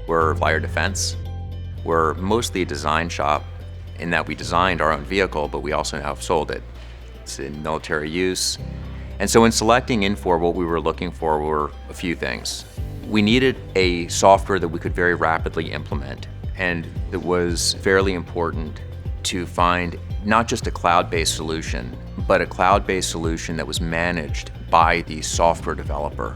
We're fire defense. We're mostly a design shop in that we designed our own vehicle, but we also have sold it. It's in military use. And so in selecting Infor, what we were looking for were a few things. We needed a software that we could very rapidly implement, and it was fairly important to find not just a cloud-based solution, but a cloud-based solution that was managed by the software developer.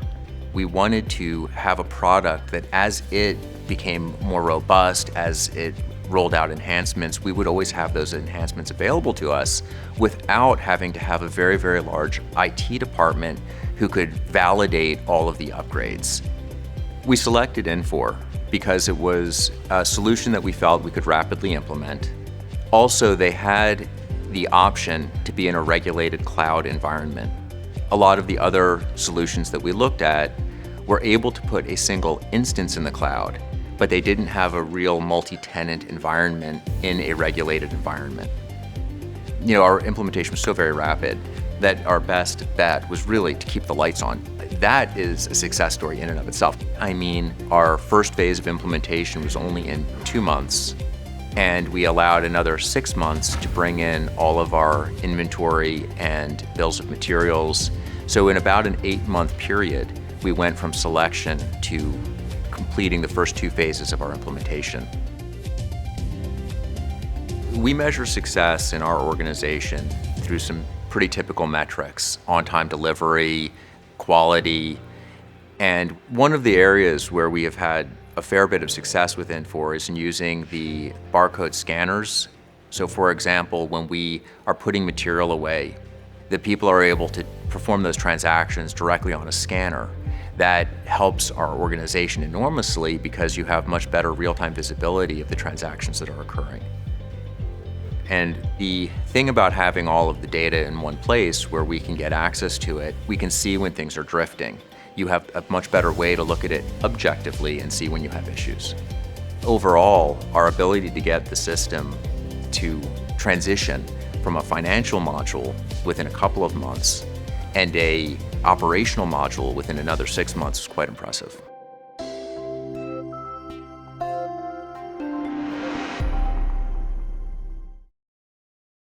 We wanted to have a product that as it became more robust, as it rolled out enhancements, we would always have those enhancements available to us without having to have a very, very large IT department who could validate all of the upgrades. We selected Infor because it was a solution that we felt we could rapidly implement. Also, they had the option to be in a regulated cloud environment. A lot of the other solutions that we looked at were able to put a single instance in the cloud, but they didn't have a real multi-tenant environment in a regulated environment. You know, our implementation was so very rapid that our best bet was really to keep the lights on. That is a success story in and of itself. I mean, our first phase of implementation was only in 2 months, and we allowed another 6 months to bring in all of our inventory and bills of materials. So in about an 8-month period, we went from selection to completing the first 2 phases of our implementation. We measure success in our organization through some pretty typical metrics: on-time delivery, quality, and one of the areas where we have had a fair bit of success with Infor is in using the barcode scanners. So for example, when we are putting material away, the people are able to perform those transactions directly on a scanner. That helps our organization enormously because you have much better real-time visibility of the transactions that are occurring. And the thing about having all of the data in one place where we can get access to it, we can see when things are drifting. You have a much better way to look at it objectively and see when you have issues. Overall, our ability to get the system to transition from a financial module within a couple of months and a operational module within another 6 months is quite impressive.